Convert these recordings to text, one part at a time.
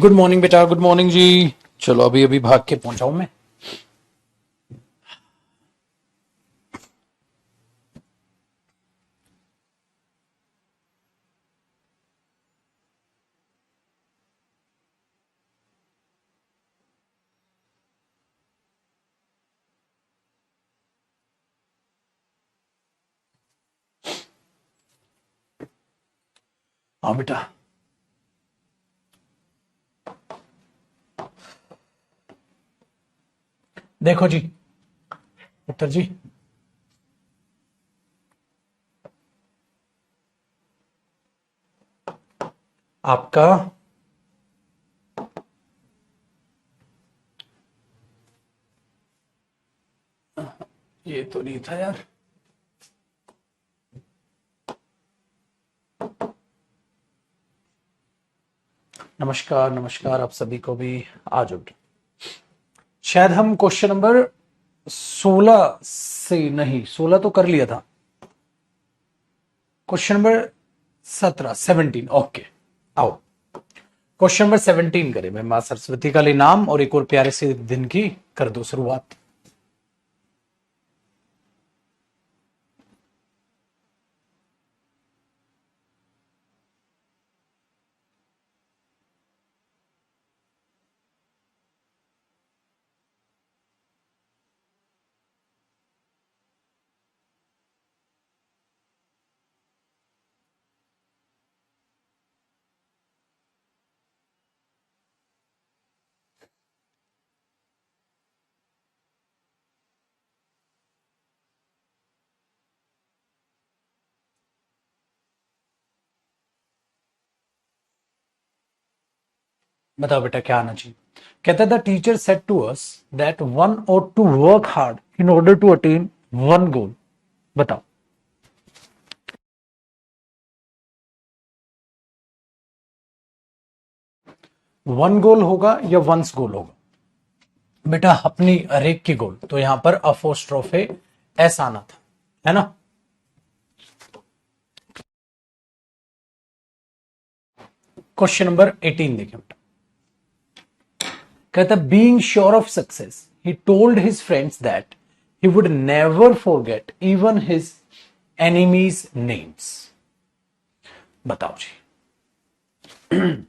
Good morning बेटा, good morning जी। चलो अभी अभी भाग के पहुंचा हूं मैं। हाँ बेटा। देखो जी उत्तर जी, आपका ये तो नहीं था यार। नमस्कार नमस्कार आप सभी को भी। आज शायद हम क्वेश्चन नंबर 16 से नहीं, 16 तो कर लिया था। Question number 17, 17। ओके, आओ क्वेश्चन नंबर 17 करें। मैं मां सरस्वती का ले नाम और एक और प्यारे से दिन की कर दो शुरुआत। बताओ बेटा क्या आना चाहिए। कहता है the teacher said to us that one ought to work hard in order to attain one goal. बताओ। वन गोल होगा या वंस गोल होगा बेटा? अपनी हरेक की गोल, तो यहां पर अपोस्ट्रोफे एस आना था, है ना। क्वेश्चन नंबर 18 देखें बेटा। कहता है being sure of success he told his friends that he would never forget even his enemies names. बताओ जी।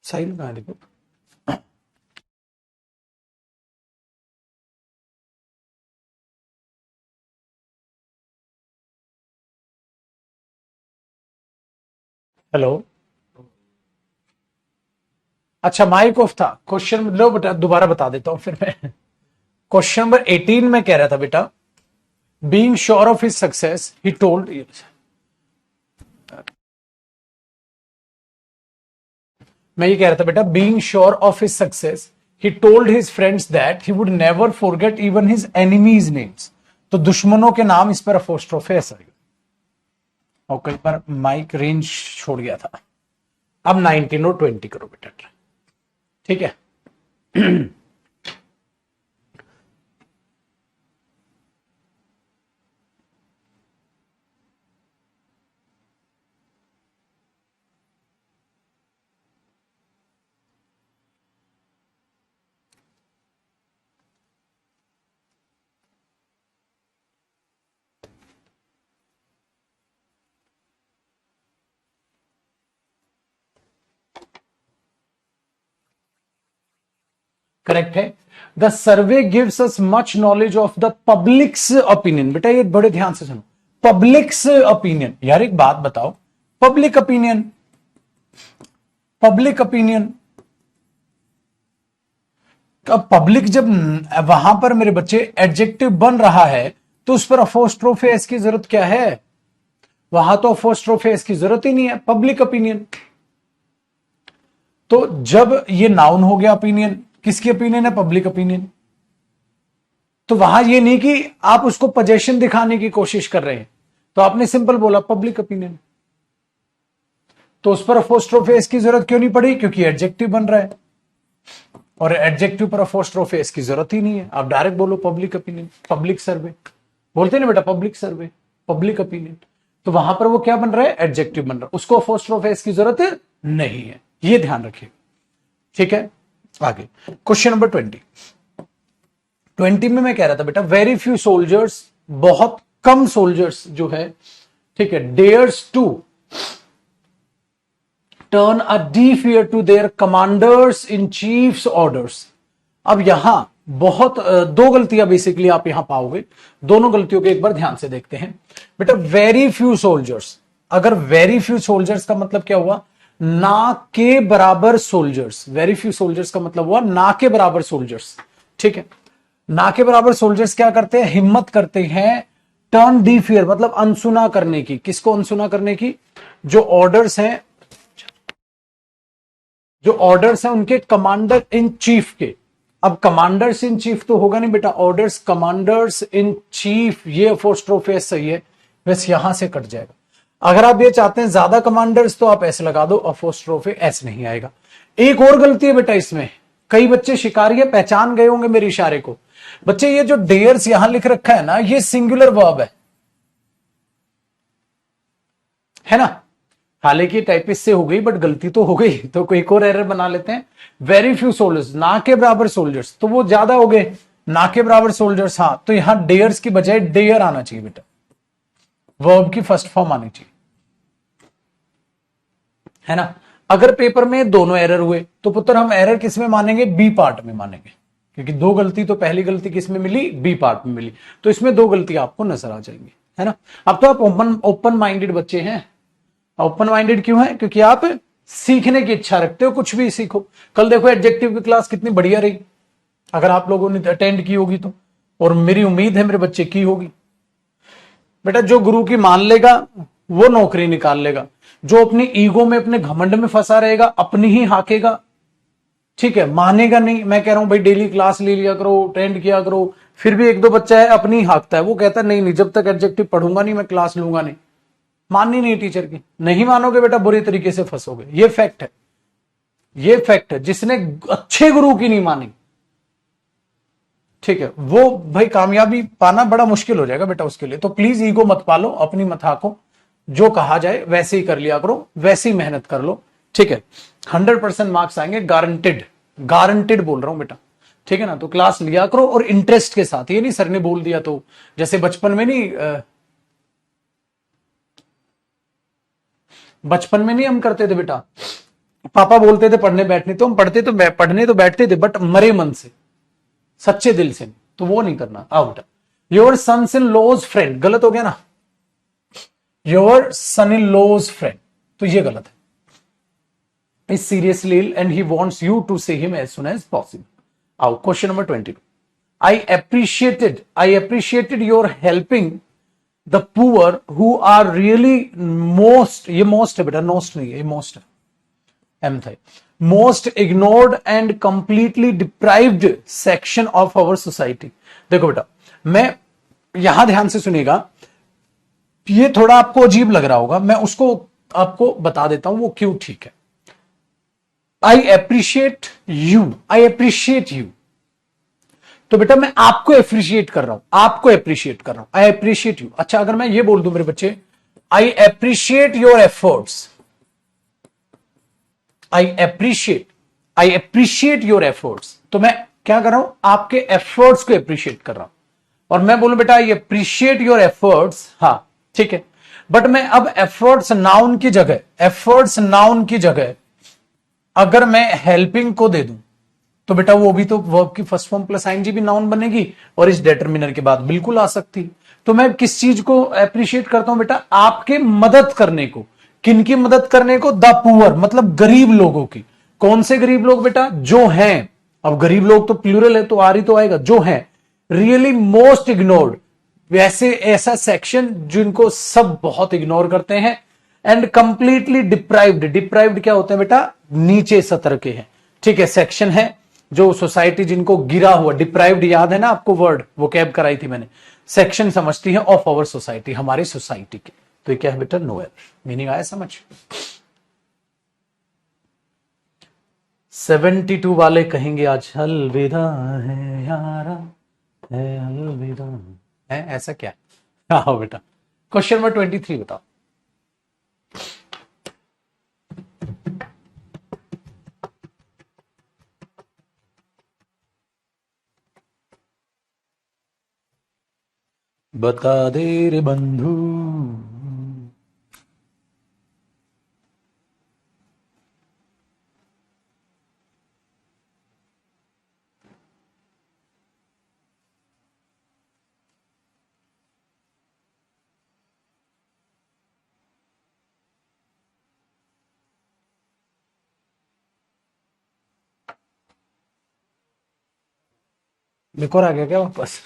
सही लगा देखो। हेलो। अच्छा माइक ऑफ था। क्वेश्चन लो बेटा, दोबारा बता देता हूं फिर मैं। क्वेश्चन नंबर 18 में कह रहा था बेटा, being sure of his success he told. मैं ये कह रहा था बेटा, being sure of his success he told his friends that he would never forget even his enemies names. तो दुश्मनों के नाम इस पर अपोस्ट्रोफ है ऐसा। और कहीं पर माइक रेंज छोड़ गया था। अब 19 और 20 करो बेटा, ठीक है। करेक्ट है। The survey gives us much knowledge of the publics opinion. बेटा ये बड़े ध्यान से सुनो, पब्लिक्स ओपिनियन। यार एक बात बताओ, पब्लिक ओपिनियन, पब्लिक ओपिनियन, अब पब्लिक जब वहां पर मेरे बच्चे एडजेक्टिव बन रहा है तो उस पर अपोस्ट्रोफे की जरूरत क्या है? वहां तो अपोस्ट्रोफे की जरूरत ही नहीं है, पब्लिक ओपिनियन। तो जब ये नाउन हो गया ओपिनियन, किसकी ओपिनियन है? Public opinion. तो वहां ये नहीं कि आप उसको पोजेशन दिखाने की कोशिश कर रहे हैं, तो आपने सिंपल बोला पब्लिक ओपिनियन, तो उस पर अपोस्ट्रोफे की जरूरत क्यों नहीं पड़ी? क्योंकि एडजेक्टिव बन रहा है, और एडजेक्टिव पर अपोस्ट्रोफे की जरूरत ही नहीं है। आप डायरेक्ट बोलो पब्लिक ओपिनियन, पब्लिक सर्वे बोलते ना बेटा, पब्लिक सर्वे, पब्लिक ओपिनियन। तो वहां पर वो क्या बन रहा है? एडजेक्टिव बन रहा है, उसको अपोस्ट्रोफे की जरूरत नहीं है, ये ध्यान रखिए, ठीक है। आगे क्वेश्चन नंबर 20 में मैं कह रहा था बेटा, वेरी फ्यू सोल्जर्स, बहुत कम सोल्जर्स जो है, ठीक है, dares to turn a deaf ear to their commanders in chief's orders. अब यहां बहुत दो गलतियां बेसिकली आप यहां पाओगे, दोनों गलतियों को एक बार ध्यान से देखते हैं बेटा। वेरी फ्यू सोल्जर्स, अगर वेरी फ्यू सोल्जर्स का मतलब क्या हुआ? ना के बराबर सोल्जर्स। वेरी फ्यू सोल्जर्स का मतलब हुआ ना के बराबर सोल्जर्स, ठीक है। ना के बराबर सोल्जर्स क्या करते हैं? हिम्मत करते हैं टर्न डी फियर, मतलब अनसुना करने की। किसको अनसुना करने की? जो ऑर्डर्स हैं, जो ऑर्डर्स हैं उनके कमांडर इन चीफ के। अब कमांडर्स इन चीफ तो होगा नहीं बेटा, ऑर्डर्स कमांडर्स इन चीफ, ये अपोस्ट्रोफे सही है, बस यहां से कट जाएगा। अगर आप ये चाहते हैं ज्यादा कमांडर्स तो आप ऐसे लगा दो, अपोस्ट्रोफे एस नहीं आएगा। एक और गलती है बेटा इसमें, कई बच्चे शिकारी पहचान गए होंगे मेरे इशारे को। बच्चे ये जो डेयर्स यहां लिख रखा है ना, ये सिंगुलर वर्ब है ना। हालांकि टाइपिस्ट से हो गई बट गलती तो हो गई, तो कोई एक और एरर बना लेते हैं। वेरी फ्यू सोल्जर्स, ना के बराबर सोल्जर्स, तो वो ज्यादा हो गए, ना के बराबर सोल्जर्स। हाँ, तो यहां डेयर्स की बजाय डेयर आना चाहिए बेटा, वर्ब की फर्स्ट फॉर्म आनी चाहिए, है ना। अगर पेपर में दोनों एरर हुए तो पुत्र हम एरर किस में मानेंगे? बी पार्ट में मानेंगे, क्योंकि दो गलती तो पहली गलती किस में मिली? बी पार्ट में मिली, तो इसमें दो गलती आपको नजर आ जाएंगी, है ना। अब तो आप ओपन माइंडेड बच्चे हैं। ओपन माइंडेड क्यों है? क्योंकि आप सीखने की इच्छा रखते हो, कुछ भी सीखो। कल देखो एडजेक्टिव की क्लास कितनी बढ़िया रही, अगर आप लोगों ने अटेंड की होगी तो, और मेरी उम्मीद है मेरे बच्चे की होगी। बेटा जो गुरु की मान लेगा वो नौकरी निकाल लेगा, जो अपनी ईगो में, अपने घमंड में फंसा रहेगा, अपनी ही हाकेगा, ठीक है, मानेगा नहीं। मैं कह रहा हूं भाई डेली क्लास ले लिया करो, अटेंड किया करो, फिर भी एक दो बच्चा है अपनी हाकता है, वो कहता है नहीं नहीं, जब तक एडजेक्टिव पढ़ूंगा नहीं मैं क्लास लूंगा नहीं। माननी नहीं टीचर की, नहीं मानोगे बेटा बुरी तरीके से फंसोगे, ये फैक्ट है, ये फैक्ट है। जिसने अच्छे गुरु की नहीं मानी, ठीक है, वो भाई कामयाबी पाना बड़ा मुश्किल हो जाएगा बेटा उसके लिए। तो प्लीज ईगो मत पालो, अपनी मत हाको, जो कहा जाए वैसे ही कर लिया करो, वैसे ही मेहनत कर लो, ठीक है। 100% मार्क्स आएंगे, गारंटेड, गारंटेड बोल रहा हूं बेटा, ठीक है ना। तो क्लास लिया करो और इंटरेस्ट के साथ, ये नहीं सर ने बोल दिया तो, जैसे बचपन में नहीं बचपन में नहीं हम करते थे बेटा, पापा बोलते थे पढ़ने बैठने, तो हम पढ़ने तो बैठते थे बट मरे मन से, सच्चे दिल से, तो वो नहीं करना। आओ बेटा, your sons in law's friend, गलत हो गया ना, your son in law's friend, तो ये गलत है। Is seriously ill and he wants you to see him as soon as possible. आओ question number 22। I appreciated your helping the poor who are really most, ये most है बेटा, most नहीं है, ये most है, एम्थ है। Most ignored and completely deprived section of our society. देखो बेटा, मैं यहां ध्यान से सुनिएगा, ये थोड़ा आपको अजीब लग रहा होगा, मैं उसको आपको बता देता हूं वो क्यों ठीक है। I appreciate you, I appreciate you, तो बेटा मैं आपको अप्रिशिएट कर रहा हूं, आपको अप्रिशिएट कर रहा हूं, आई अप्रिशिएट यू। अच्छा, अगर मैं ये बोल दूं मेरे बच्चे, I appreciate your efforts, I appreciate, I appreciate your efforts, तो मैं क्या कर रहा हूं, आपके एफर्ट्स को अप्रिशिएट कर रहा हूं। और मैं बोलूं बेटा आई अप्रिशिएट योर एफर्ट्स, हां ठीक है, बट मैं अब एफर्ट्स नाउन की जगह, एफर्ट्स नाउन की जगह अगर मैं हेल्पिंग को दे दूं, तो बेटा वो भी तो वर्ब की फर्स्ट फॉर्म प्लस आईएनजी भी नाउन बनेगी और इस डिटरमिनर के बाद बिल्कुल आ सकती। तो मैं किस चीज को अप्रिशिएट करता हूं बेटा, आपके मदद करने को। किनकी मदद करने को, द पुअर, मतलब गरीब लोगों की। कौन से गरीब लोग बेटा, जो हैं। अब गरीब लोग तो प्लूरल है तो आ रही तो आएगा, जो हैं रियली मोस्ट इग्नोर्ड, वैसे ऐसा सेक्शन जिनको सब बहुत इग्नोर करते हैं। एंड कंप्लीटली डिप्राइव्ड, डिप्राइव्ड क्या होते हैं बेटा, नीचे सतर के हैं, ठीक है, सेक्शन है जो सोसाइटी जिनको गिरा हुआ, डिप्राइव्ड याद है ना आपको वर्ड, वो कैब कराई थी मैंने, सेक्शन समझती है ऑफ आवर सोसाइटी, हमारी सोसाइटी के। तो ये क्या है बेटा, नो एरर। मीनिंग आया समझ। 72 वाले कहेंगे आज अलविदा है यारा, है अलविदा है, ऐसा क्या है? हाँ बेटा, क्वेश्चन नंबर 23 बताओ। बता दे रे बंधु। एक और आ गया क्या वापस?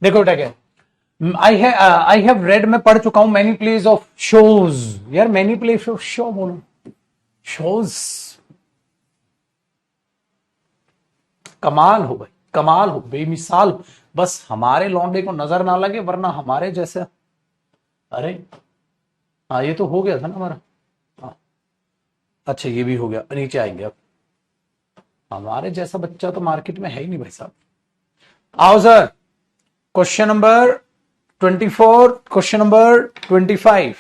देखो बेटा क्या, आई हैव रेड, मैं पढ़ चुका हूं मैनी प्लेस ऑफ शोज। यार मैनी प्लेस ऑफ शो बोलो, शोज। कमाल हो भाई, कमाल हो, बेमिसाल। बस हमारे लौंडे को नजर ना लगे, वरना हमारे जैसे, अरे हाँ ये तो हो गया था ना हमारा। हाँ, अच्छा ये भी हो गया, नीचे आएंगे अब। हमारे जैसा बच्चा तो मार्केट में है ही नहीं भाई साहब। आओ sir, question number 24, question number 25,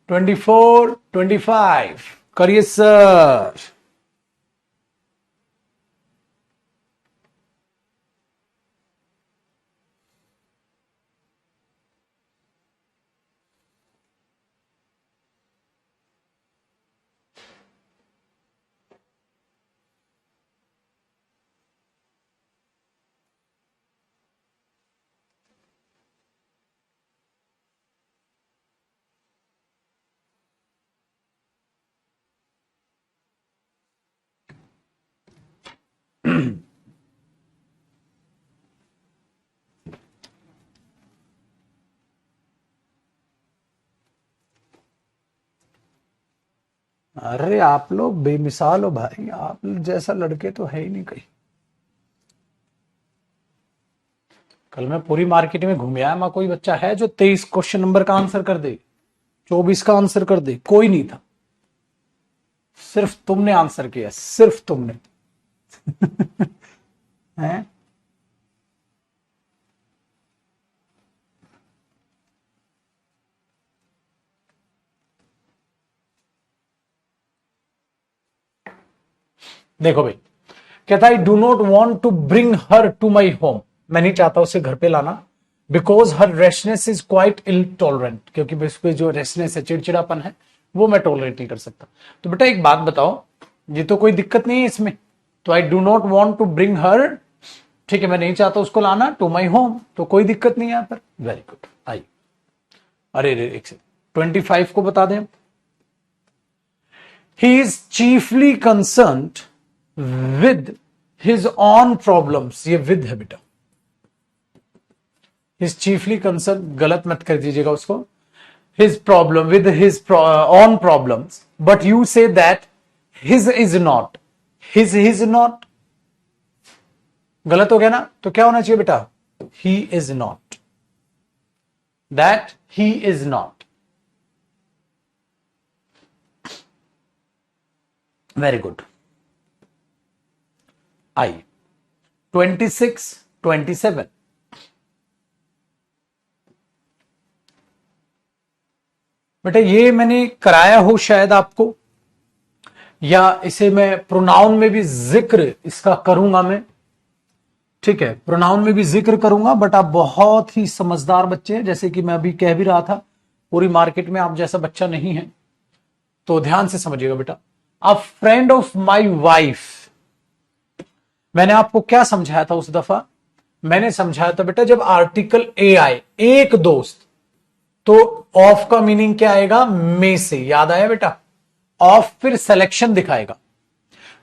24, 25 करिए सर। अरे आप लोग बेमिसाल हो भाई, आप जैसा लड़के तो है ही नहीं कहीं। कल मैं पूरी मार्केट में घूम आया, मैं कोई बच्चा है जो 23 क्वेश्चन नंबर का आंसर कर दे, 24 का आंसर कर दे? कोई नहीं था, सिर्फ तुमने आंसर किया, सिर्फ तुमने। हैं? देखो भाई, कहता I do not want to bring her to my home, मैं नहीं चाहता उसे घर पे लाना, because her rashness is quite intolerant, क्योंकि उसपे जो रेशनेस है, चिड़चिड़ापन है, वो मैं टॉलरेट नहीं कर सकता। तो बेटा एक बात बताओ, ये तो कोई दिक्कत नहीं है इसमें, तो I do not want to bring her, ठीक है, मैं नहीं चाहता उसको लाना टू माई होम, तो कोई दिक्कत नहीं है यहाँ पर। Very good. आई, अरे एक से 25 को बता दें। He is chiefly concerned with his own problems, ये विद है बेटा, हिज चीफली कंसर्न, गलत मत कर दीजिएगा उसको, his problem with his own problems, but you say that his is not, his is not, गलत हो गया ना, तो क्या होना चाहिए बेटा, he is not, that he is not. Very good. I 26, 27, बेटा ये मैंने कराया हो शायद आपको, या इसे मैं प्रोनाउन में भी जिक्र इसका करूंगा मैं, ठीक है, प्रोनाउन में भी जिक्र करूंगा, बट आप बहुत ही समझदार बच्चे हैं, जैसे कि मैं अभी कह भी रहा था, पूरी मार्केट में आप जैसा बच्चा नहीं है, तो ध्यान से समझिएगा बेटा। अ फ्रेंड ऑफ माई वाइफ, मैंने आपको क्या समझाया था उस दफा, मैंने समझाया था बेटा जब आर्टिकल ए आए, एक दोस्त, तो ऑफ का मीनिंग क्या आएगा, में से, याद आया बेटा, ऑफ फिर सिलेक्शन दिखाएगा,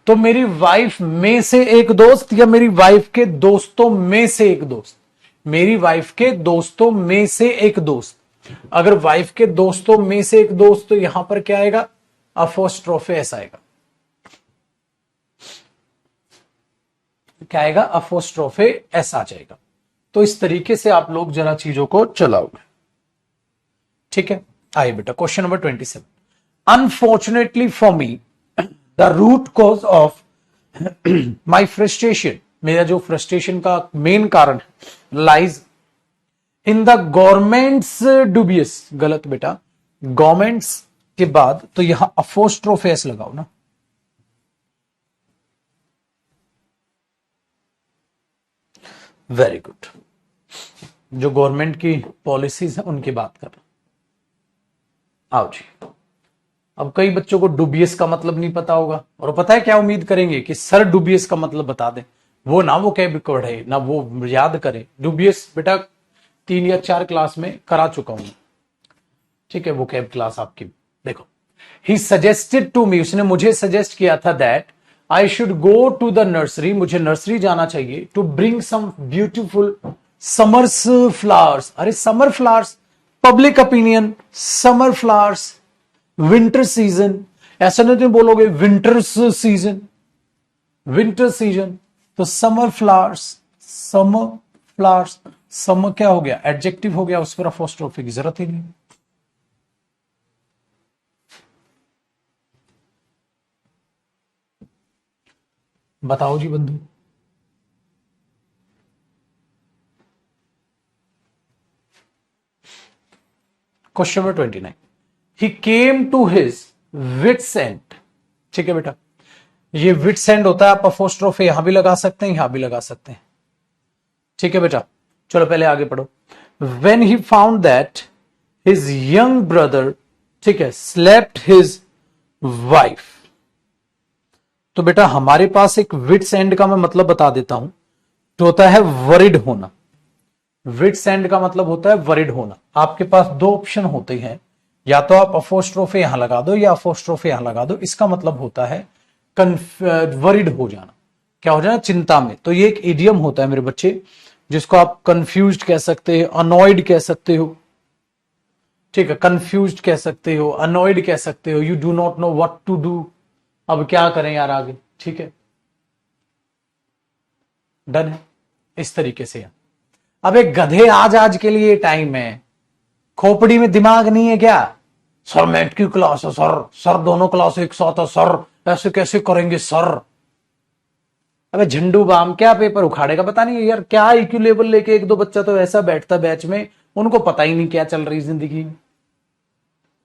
तो मेरी वाइफ में से एक दोस्त, या मेरी वाइफ के दोस्तों में से एक दोस्त, मेरी वाइफ के दोस्तों में से एक दोस्त, अगर वाइफ के दोस्तों में से एक दोस्त, तो यहां पर क्या आएगा, अपोस्ट्रोफे एस आएगा, क्या आएगा, अपोस्ट्रोफे एस आ जाएगा। तो इस तरीके से आप लोग जरा चीजों को चलाओगे, ठीक है। आइए बेटा question number 27। Unfortunately for me the root cause of my frustration, मेरा जो फ्रस्ट्रेशन का मेन कारण है, lies in the government's dubious, गलत बेटा, गवर्नमेंट्स के बाद तो यहां अपोस्ट्रोफेस लगाओ ना, वेरी गुड, जो गवर्नमेंट की पॉलिसीज है उनकी बात कर रहा। आओ जी, अब कई बच्चों को डुबियस का मतलब नहीं पता होगा, और पता है क्या उम्मीद करेंगे कि सर डुबियस का मतलब बता दें, वो ना वो कैब पढ़े ना वो याद करे। डुबियस बेटा 3 या 4 क्लास में करा चुका हूं, ठीक है, वो कैब क्लास आपकी। देखो, ही सजेस्टेड टू मी, उसने मुझे सजेस्ट किया था that I should go to the nursery, मुझे नर्सरी जाना चाहिए, to bring some beautiful summers flowers, अरे summer flowers, public opinion, summer flowers, winter season, ऐसा नहीं बोलोगे विंटर सीजन, विंटर सीजन, तो summer flowers, summer flowers, summer क्या हो गया, एडजेक्टिव हो गया, उस पर अपोस्ट्रोफी की जरूरत ही नहीं। बताओ जी बंधु। Question number 29। He came to his wits end, ठीक है बेटा, ये विट्स एंड होता है, आप अपोस्ट्रोफी यहां भी लगा सकते हैं, यहां भी लगा सकते हैं, ठीक है बेटा। चलो पहले आगे पढ़ो। When he found that his young brother, ठीक है, स्लेप्ट हिज वाइफ, तो बेटा हमारे पास एक विट्स एंड का मैं मतलब बता देता हूं, तो होता है वरिड होना। विट्स एंड का मतलब होता है वरिड होना। आपके पास 2 ऑप्शन होते हैं, या तो आप अपोस्ट्रोफे यहां लगा दो या अपोस्ट्रोफे यहां लगा दो, इसका मतलब होता है वरिड हो जाना, क्या हो जाना, चिंता में। तो ये एक इडियम होता है मेरे बच्चे, जिसको आप कंफ्यूज्ड कह सकते हो, अनॉयड कह सकते हो, ठीक है, कंफ्यूज्ड कह सकते हो, अनॉयड कह सकते हो, you do not know what to do, अब क्या करें यार आगे, ठीक है, डन है इस तरीके से। अब एक गधे आज के लिए टाइम है, खोपड़ी में दिमाग नहीं है क्या, सर मैथ की क्लास है सर, सर दोनों क्लास एक साथ है सर, ऐसे कैसे करेंगे सर। अबे झंडू बाम क्या पेपर उखाड़ेगा, पता नहीं यार क्या IQ लेवल लेके 1-2 बच्चा तो ऐसा बैठता बैच में, उनको पता ही नहीं क्या चल रही जिंदगी में।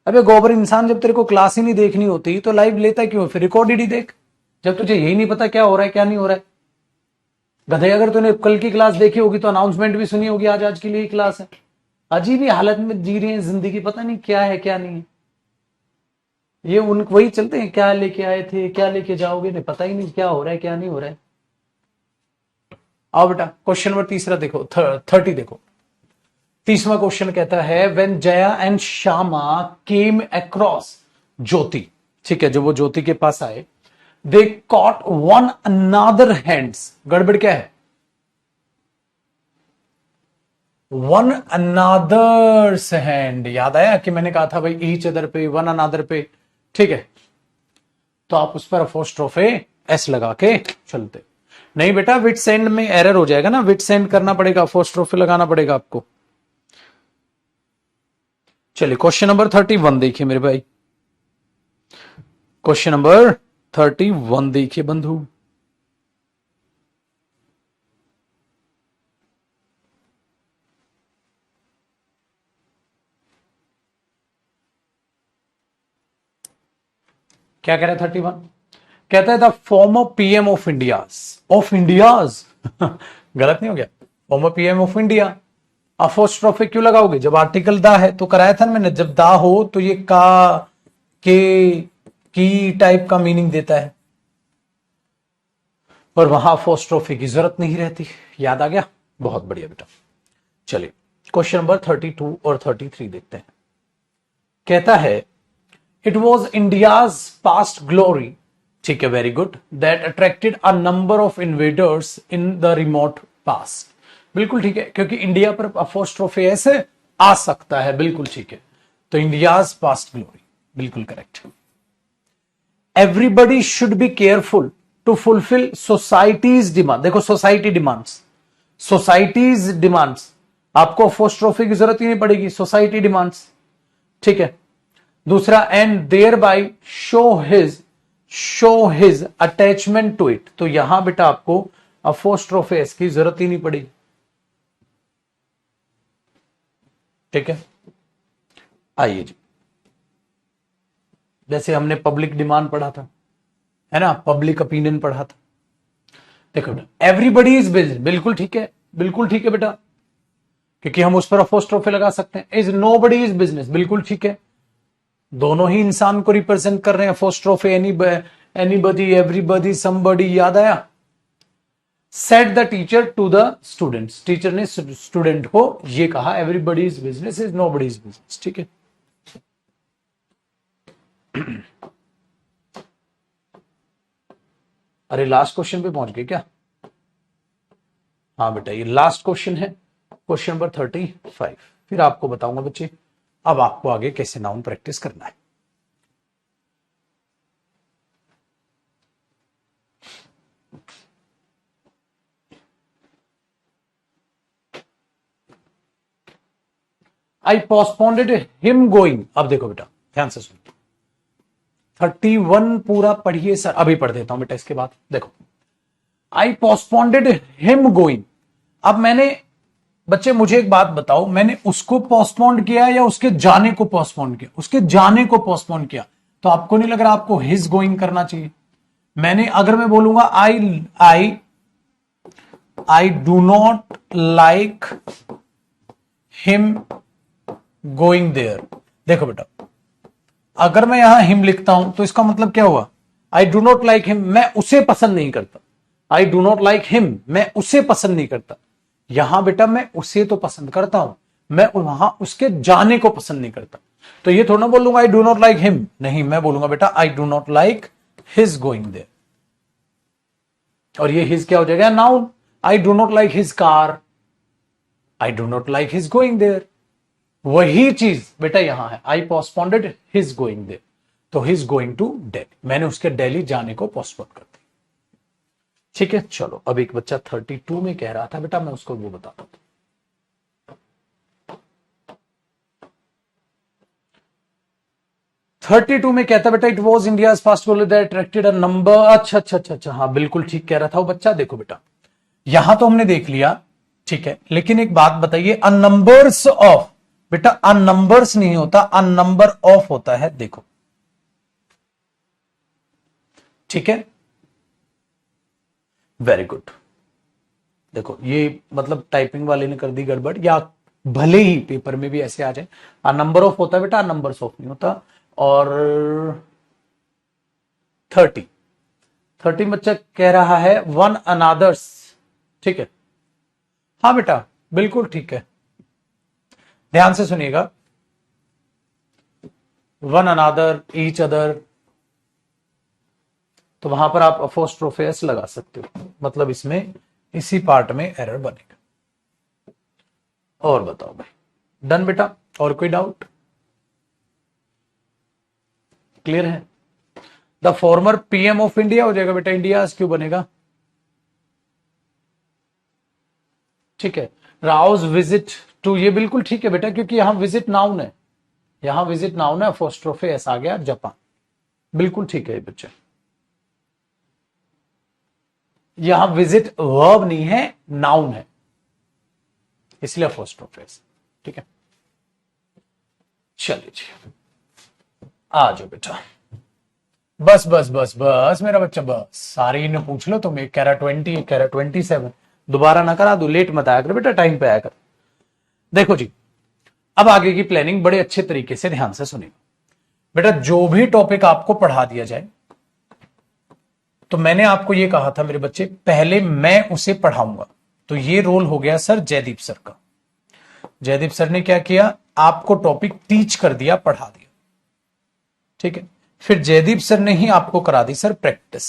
अबे गोबर इंसान, जब तेरे को क्लास ही नहीं देखनी होती तो लाइव लेता क्यों, फिर रिकॉर्डेड ही देख, जब तुझे यही नहीं पता क्या हो रहा है क्या नहीं हो रहा है। गधे, अगर तूने कल की क्लास देखी होगी तो अनाउंसमेंट भी सुनी होगी, आज आज के लिए क्लास है। अजीब ही हालत में जी रहे हैं जिंदगी, पता नहीं क्या है क्या नहीं है। ये उन वही चलते हैं, क्या लेके आए थे क्या लेके जाओगे, नहीं पता ही नहीं क्या हो रहा है क्या नहीं हो रहा है। आओ बेटा क्वेश्चन नंबर तीसरा देखो, 30 देखो। 30वां क्वेश्चन कहता है when Jaya and Shyama came across Jyoti, ठीक है, जो वो ज्योति के पास आए, they caught one another hands, गड़बड़ क्या है, वन अनादर्स हैंड, याद आया कि मैंने कहा था भाई ईच अदर पे, वन अनादर पे, ठीक है, तो आप उस पर अपोस्ट्रोफे एस लगा के चलते। नहीं बेटा विट सेंड में एरर हो जाएगा ना, विट सेंड करना पड़ेगा, अपोस्ट्रोफे लगाना पड़ेगा आपको। चलिए क्वेश्चन नंबर 31 देखिए मेरे भाई, क्वेश्चन नंबर 31 देखिए बंधु। क्या कह रहा है 31, कहता है the former PM of India's गलत नहीं हो गया, former PM of India, apostrophe क्यों लगाओगे, जब आर्टिकल दा है तो कराया था ना मैंने, जब दा हो तो ये का के की टाइप का मीनिंग देता है, और वहां अपोस्ट्रोफे की जरूरत नहीं रहती। याद आ गया, बहुत बढ़िया बेटा। चलिए क्वेश्चन नंबर 32 और 33 देखते हैं। कहता है it was India's past glory, ठीक है, very good, that attracted a number of invaders in the remote past, बिल्कुल ठीक है, क्योंकि इंडिया पर अपोस्ट्रोफे ऐसे आ सकता है, बिल्कुल ठीक है, तो इंडियाज पास्ट ग्लोरी, बिल्कुल correct. Everybody should be careful to fulfil society's demand, देखो सोसाइटी डिमांड्स, सोसाइटीज डिमांड्स, आपको अपोस्ट्रोफे की जरूरत ही नहीं पड़ेगी, सोसाइटी डिमांड्स, ठीक है। दूसरा and thereby show his attachment to it, तो यहां बेटा आपको अपोस्ट्रोफे एस की जरूरत ही नहीं पड़ेगी, ठीक है। आइए जी, जैसे हमने पब्लिक डिमांड पढ़ा था, है ना, पब्लिक ओपिनियन पढ़ा था, देखो बेटा एवरीबडी इज बिजनेस, बिल्कुल ठीक है, बिल्कुल ठीक है बेटा, क्योंकि हम उस पर अपोस्ट्रोफे लगा सकते हैं। इज नोबडी इज बिजनेस, बिल्कुल ठीक है, दोनों ही इंसान को रिप्रेजेंट कर रहे हैं, अपोस्ट्रोफे एनीबडी एवरीबडी समबडी, याद आया। Said the teacher to the students, teacher ने स्टूडेंट को ये कहा everybody's business is nobody's business, ठीक है। अरे लास्ट क्वेश्चन पे पहुंच गए क्या, हाँ बेटा ये लास्ट क्वेश्चन है, क्वेश्चन नंबर 35, फिर आपको बताऊंगा बच्चे अब आपको आगे कैसे नाउन प्रैक्टिस करना है। आई पोस्टपोन्डेड हिम गोइंग, अब देखो बेटा ध्यान से सुनो, 31 पूरा पढ़िए सर, अभी पढ़ देता हूं बेटा इसके बाद, देखो आई पोस्टपोन्डेड हिम गोइंग, अब मैंने बच्चे मुझे एक बात बताओ, मैंने उसको पोस्टपोन किया या उसके जाने को पोस्टपोन किया, उसके जाने को पोस्टपोन किया, तो आपको नहीं लग रहा आपको हिज गोइंग करना चाहिए। मैंने अगर मैं बोलूंगा I do not like him going there, देखो बेटा अगर मैं यहां हिम लिखता हूं तो इसका मतलब क्या हुआ, आई डू नॉट लाइक हिम, मैं उसे पसंद नहीं करता, आई डू नॉट लाइक हिम, मैं उसे पसंद नहीं करता। यहां बेटा मैं उसे तो पसंद करता हूं, मैं वहां उसके जाने को पसंद नहीं करता, तो ये थोड़ा ना बोलूंगा I do not like him, नहीं मैं बोलूंगा बेटा I do not like his going there, और ये हिज क्या हो जाएगा, noun. I do not like his car, I do not like his going there, वही चीज बेटा यहां है, I postponed his going there, तो हिज गोइंग टू दिल्ली, मैंने उसके दिल्ली जाने को पोस्टपोन कर दिया, ठीक है। चलो अब एक बच्चा 32 में कह रहा था बेटा, मैं उसको वो बताता हूं। 32 में कहता बेटा it was India fast bowler that attracted a number, अच्छा, हाँ बिल्कुल ठीक कह रहा था वो बच्चा। देखो बेटा यहां तो हमने देख लिया, ठीक है, लेकिन एक बात बताइए, अ नंबर्स ऑफ, बेटा अ नंबर्स नहीं होता, अ नंबर ऑफ होता है, देखो ठीक है, वेरी गुड। देखो ये मतलब टाइपिंग वाले ने कर दी गड़बड़, या भले ही पेपर में भी ऐसे आ जाए, आ नंबर ऑफ होता है बेटा, नंबर ऑफ नहीं होता। और 30 30 बच्चा कह रहा है वन अनादर्स, ठीक है, हाँ बेटा बिल्कुल ठीक है, ध्यान से सुनिएगा, वन अनादर, ईच अदर, तो वहां पर आप अपोस्ट्रोफेस लगा सकते हो, मतलब इसमें इसी पार्ट में एरर बनेगा। और बताओ भाई, डन बेटा, और कोई डाउट? क्लियर है? The former PM of India हो जाएगा बेटा, इंडिया क्यों बनेगा? ठीक है, राउज विजिट टू, ये बिल्कुल ठीक है बेटा, क्योंकि यहां विजिट नाउन है, यहां विजिट नाउन है, अपोस्ट्रोफेस आ गया जापान, बिल्कुल ठीक है बच्चे। यहां विजिट वर्ब नहीं है, नाउन है, इसलिए अपोस्ट्रोफेस, ठीक है। चलिए जी, आ जाओ बेटा, बस बस बस बस मेरा बच्चा, बस सारे ने पूछ लो तुम, एक कह रहा 20, एक कह रहा 27, दोबारा ना करा दो, लेट मत आया कर बेटा, टाइम पे आया कर। देखो जी, अब आगे की प्लानिंग बड़े अच्छे तरीके से ध्यान से सुनिए बेटा, जो भी टॉपिक आपको पढ़ा दिया जाए, तो मैंने आपको यह कहा था मेरे बच्चे, पहले मैं उसे पढ़ाऊंगा, तो ये रोल हो गया सर जयदीप सर का। जयदीप सर ने क्या किया, आपको टॉपिक टीच कर दिया, पढ़ा दिया, ठीक है। फिर जयदीप सर ने ही आपको करा दी सर प्रैक्टिस,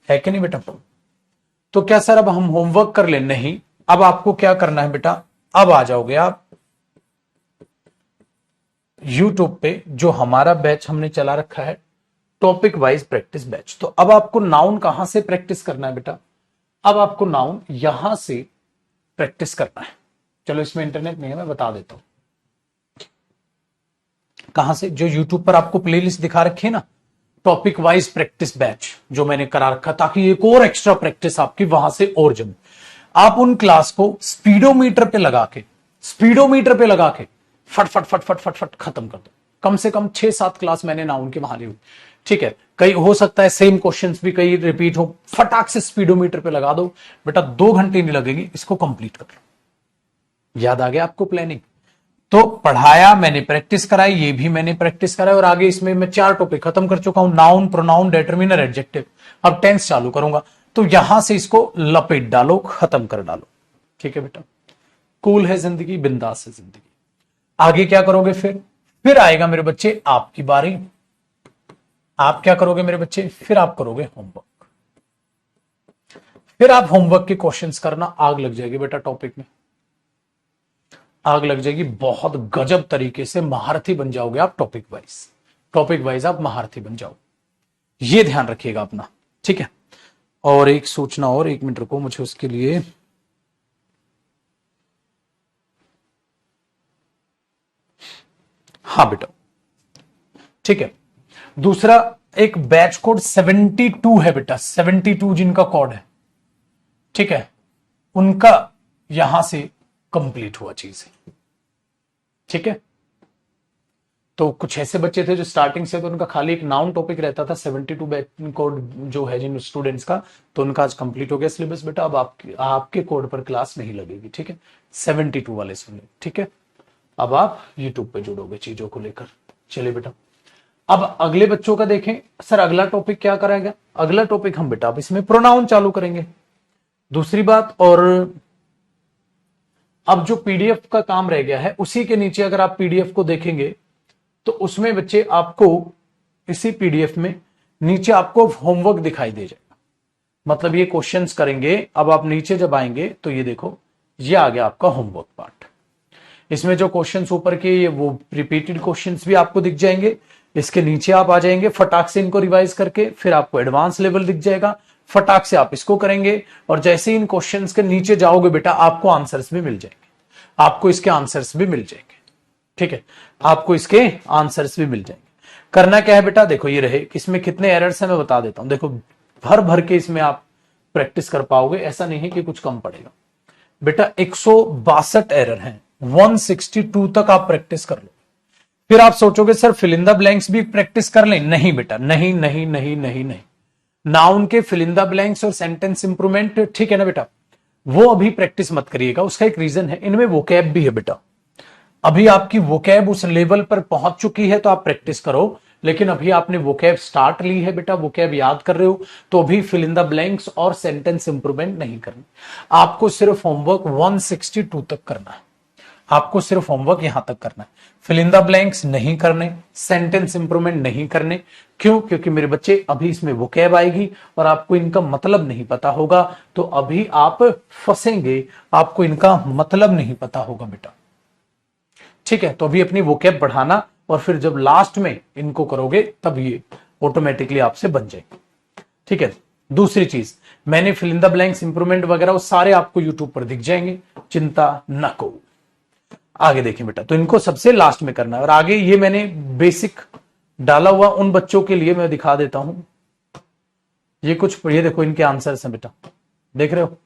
है कि नहीं बेटा? तो क्या सर अब हम होमवर्क कर ले? नहीं, अब आपको क्या करना है बेटा, अब आ जाओगे आप यूट्यूब पे, जो हमारा बैच हमने चला रखा है टॉपिक वाइज प्रैक्टिस बैच। तो अब आपको नाउन कहां से प्रैक्टिस करना है बेटा? अब आपको नाउन यहां से प्रैक्टिस करना है। चलो इसमें इंटरनेट नहीं है, मैं बता देता हूं कहां से। जो यूट्यूब पर आपको प्लेलिस्ट दिखा रखी है ना, टॉपिक वाइज प्रैक्टिस बैच जो मैंने करा रखा, ताकि एक और एक्स्ट्रा प्रैक्टिस आपकी वहां से और जम, आप उन क्लास को स्पीडोमीटर पे लगा के, स्पीडोमीटर पे लगा के फट फट फट फट फट फट खत्म कर दो। कम से कम 6-7 क्लास मैंने नाउन के वहां ली हुई, ठीक है। कई हो सकता है सेम क्वेश्चंस भी कई रिपीट हो, फटाक से स्पीडोमीटर पे लगा दो बेटा, 2 घंटे नहीं लगेगी, इसको कंप्लीट कर लो। याद आ गया आपको प्लानिंग? तो पढ़ाया मैंने, प्रैक्टिस कराई, ये भी मैंने प्रैक्टिस कराया, और आगे इसमें मैं 4 टॉपिक खत्म कर चुका हूं, नाउन, प्रोनाउन, डिटरमिनर, एडजेक्टिव। अब टेंस चालू करूंगा, तो यहां से इसको लपेट डालो, खत्म कर डालो, ठीक है बेटा। कूल है जिंदगी, बिंदास है जिंदगी। आगे क्या करोगे फिर आएगा मेरे बच्चे आपकी बारी। आप क्या करोगे मेरे बच्चे? फिर आप करोगे होमवर्क। फिर आप होमवर्क के क्वेश्चंस करना, आग लग जाएगी बेटा टॉपिक में, आग लग जाएगी, बहुत गजब तरीके से महारथी बन जाओगे आप टॉपिक वाइज आप महारथी बन जाओ, ये ध्यान रखिएगा अपना, ठीक है। और एक सूचना और, 1 मिनट रुको, मुझे उसके लिए हाँ बेटा, ठीक है। दूसरा एक बैच कोड 72 है बेटा, 72 जिनका कोड है, ठीक है, उनका यहां से कंप्लीट हुआ चीज, ठीक है। तो कुछ ऐसे बच्चे थे जो स्टार्टिंग से, तो उनका खाली एक नाउन टॉपिक रहता था, 72 बैच कोड जो है जिन स्टूडेंट्स का, तो उनका आज कंप्लीट हो गया सिलेबस बेटा। अब आपके कोड पर क्लास नहीं लगेगी, ठीक है, 72 वाले सुन ले, ठीक है। अब आप यूट्यूब पे जुड़ोगे चीजों को लेकर। चलिए बेटा, अब अगले बच्चों का देखें, सर अगला टॉपिक क्या कराएगा? अगला टॉपिक हम बेटा अब इसमें प्रोनाउन चालू करेंगे। दूसरी बात, और अब जो पीडीएफ का काम रह गया है, उसी के नीचे अगर आप पीडीएफ को देखेंगे, तो उसमें बच्चे आपको इसी पीडीएफ में नीचे आपको होमवर्क दिखाई दे जाएगा, मतलब ये क्वेश्चंस करेंगे। अब आप नीचे जब आएंगे तो ये देखो, ये आ गया आपका होमवर्क पार्ट। इसमें जो क्वेश्चंस ऊपर के, ये वो रिपीटेड क्वेश्चंस भी आपको दिख जाएंगे। इसके नीचे आप आ जाएंगे, फटाक से इनको रिवाइज करके, फिर आपको एडवांस लेवल दिख जाएगा, फटाक से आप इसको करेंगे, और जैसे ही इन क्वेश्चंस के नीचे जाओगे बेटा, आपको आंसर्स भी मिल जाएंगे, आपको इसके आंसर्स भी मिल जाएंगे, ठीक है, आपको इसके आंसर्स भी मिल जाएंगे। करना क्या है बेटा, देखो ये रहे, इसमें कितने एरर्स हैं मैं बता देता हूं। देखो भर भर के इसमें आप प्रैक्टिस कर पाओगे, ऐसा नहीं है कि कुछ कम पड़ेगा बेटा। 162 एरर हैं, 162 तक आप प्रैक्टिस कर लो। फिर आप सोचोगे sir fill in the blanks भी प्रैक्टिस कर लें, नहीं बेटा, नहीं नहीं नहीं नहीं नहीं। नाउन के फिल इन द ब्लैंक्स और सेंटेंस इंप्रूवमेंट, ठीक है ना बेटा, वो अभी प्रैक्टिस मत करिएगा। उसका एक रीजन है, इनमें वोकैब भी है बेटा। अभी आपकी वोकैब उस लेवल पर पहुंच चुकी है तो आप प्रैक्टिस करो, लेकिन अभी आपने वोकैब स्टार्ट ली है बेटा, वोकैब याद कर रहे हो, तो अभी फिल इन द ब्लैंक्स और सेंटेंस इंप्रूवमेंट नहीं करनी। आपको सिर्फ होमवर्क 162 तक करना है, आपको सिर्फ होमवर्क यहां तक करना है। फिल इन द ब्लैंक्स नहीं करने, सेंटेंस इंप्रूवमेंट नहीं करने। क्यों? क्योंकि मेरे बच्चे अभी इसमें वोकैब आएगी और आपको इनका मतलब नहीं पता होगा, तो अभी आप फंसेंगे, आपको इनका मतलब नहीं पता होगा बेटा। ठीक है, तो अभी अपनी वोकैब बढ़ाना, और फिर जब लास्ट में इनको करोगे तब ये ऑटोमेटिकली आपसे बन जाएगी। ठीक है, दूसरी चीज, मैंने fill in the blanks improvement वगैरह वो सारे आपको यूट्यूब पर दिख जाएंगे, चिंता न करो। आगे देखिए बेटा, तो इनको सबसे लास्ट में करना है। और आगे ये मैंने बेसिक डाला हुआ उन बच्चों के लिए मैं दिखा देता हूं। ये कुछ, ये देखो इनके आंसर्स हैं बेटा, देख रहे हो,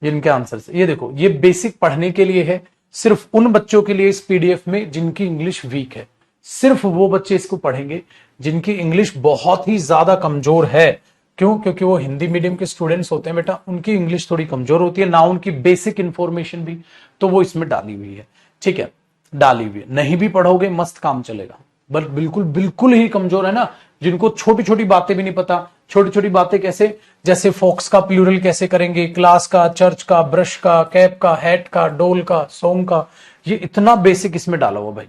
ये इनके आंसर्स, ये देखो, ये बेसिक पढ़ने के लिए है, सिर्फ उन बच्चों के लिए इस पीडीएफ में जिनकी इंग्लिश वीक है। सिर्फ वो बच्चे इसको पढ़ेंगे जिनकी इंग्लिश बहुत ही ज्यादा कमजोर है। क्यों? क्योंकि वो हिंदी मीडियम के स्टूडेंट्स होते हैं बेटा, उनकी इंग्लिश थोड़ी कमजोर होती है ना, उनकी बेसिक इंफॉर्मेशन भी, तो वो इसमें डाली हुई है। ठीक है, डाली हुई है, नहीं भी पढ़ोगे मस्त काम चलेगा। बट बिल्कुल बिल्कुल ही कमजोर है ना, जिनको छोटी छोटी बातें भी नहीं पता। छोटी छोटी बातें कैसे? जैसे फॉक्स का प्लूरल कैसे करेंगे, क्लास का, चर्च का, ब्रश का, कैप का, हैट का, डोल का, सॉन्ग का, ये इतना बेसिक इसमें डाला हुआ भाई,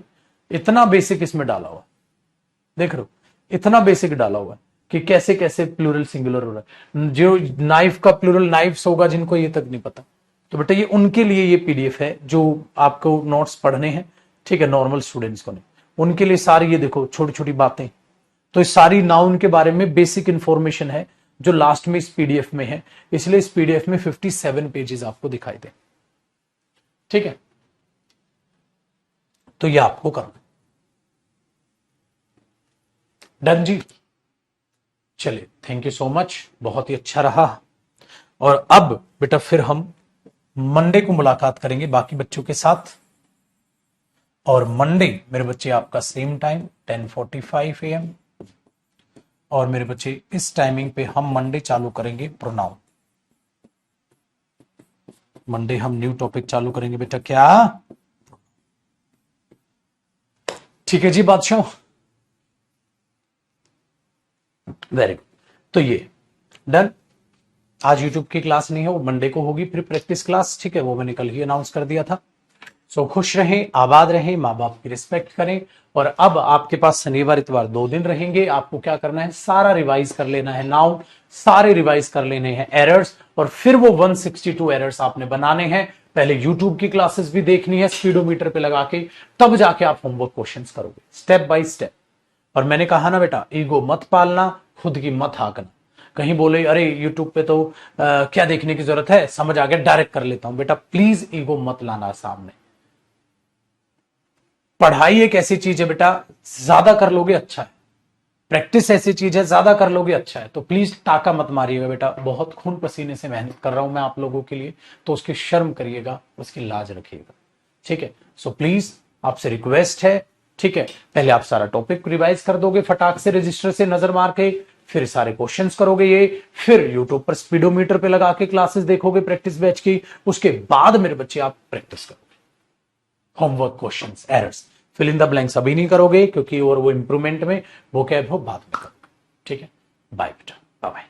इतना बेसिक इसमें डाला हुआ, देख रहे हो, इतना बेसिक डाला हुआ है कि कैसे कैसे प्लूरल सिंगुलर हो रहा है। जो नाइफ का प्लूरल नाइफ्स होगा, जिनको ये तक नहीं पता, तो बेटा ये उनके लिए ये पीडीएफ है जो आपको नोट्स पढ़ने हैं। ठीक है, नॉर्मल स्टूडेंट्स को नहीं, उनके लिए सारी ये देखो छोटी छोटी बातें, तो इस सारी नाउन के बारे में बेसिक इंफॉर्मेशन है जो लास्ट में इस पीडीएफ में है। इसलिए इस पीडीएफ में 57 पेजेस आपको दिखाई दे। ठीक है, तो ये आपको करना। डन जी, चलिए, थैंक यू सो मच, बहुत ही अच्छा रहा। और अब बेटा फिर हम मंडे को मुलाकात करेंगे बाकी बच्चों के साथ। और मंडे मेरे बच्चे आपका सेम टाइम 10:45 AM। और मेरे बच्चे इस टाइमिंग पे हम मंडे चालू करेंगे प्रोनाउन। मंडे हम न्यू टॉपिक चालू करेंगे बेटा, क्या? ठीक है जी बादशाह, वेरी गुड। तो ये डन। आज यूट्यूब की क्लास नहीं है, वो मंडे को होगी फिर प्रैक्टिस क्लास। ठीक है, वो मैंने कल ही अनाउंस कर दिया था। सो खुश रहें, आबाद रहें, माँ बाप की रिस्पेक्ट करें। और अब आपके पास शनिवार इतवार 2 दिन रहेंगे। आपको क्या करना है, सारा रिवाइज कर लेना है नाउन, सारे रिवाइज कर लेने हैं एरर्स, और फिर वो 162 एरर्स आपने बनाने हैं। पहले यूट्यूब की क्लासेस भी देखनी है स्पीडोमीटर पे लगा के, तब जाके आप होमवर्क क्वेश्चंस करोगे स्टेप बाय स्टेप। और मैंने कहा ना बेटा, ईगो मत पालना, खुद की मत हाकना। कहीं बोले अरे यूट्यूब पे तो क्या देखने की जरूरत है, समझ आ गया डायरेक्ट कर लेता हूं, बेटा प्लीज ईगो मत लाना सामने। पढ़ाई एक ऐसी चीज है बेटा, ज्यादा कर लोगे अच्छा है। प्रैक्टिस ऐसी चीज है, ज्यादा कर लोगे अच्छा है। तो प्लीज टाका मत मारिएगा बेटा, बहुत खून पसीने से मेहनत कर रहा हूं मैं आप लोगों के लिए, तो उसकी शर्म करिएगा, उसकी लाज रखिएगा। ठीक है, सो प्लीज आपसे रिक्वेस्ट है। ठीक है, पहले आप सारा टॉपिक रिवाइज कर दोगे फटाक से रजिस्टर से नजर मार के, फिर सारे क्वेश्चंस करोगे ये, फिर यूट्यूब पर स्पीडोमीटर पे लगा के क्लासेस देखोगे प्रैक्टिस बैच की। उसके बाद मेरे बच्चे आप प्रैक्टिस करोगे homework questions, errors. Fill in the blanks अभी नहीं करोगे, क्योंकि और वो इंप्रूवमेंट में वो कैब हो बाद में करोगे। ठीक है, बाय बेटा, बाय बाय।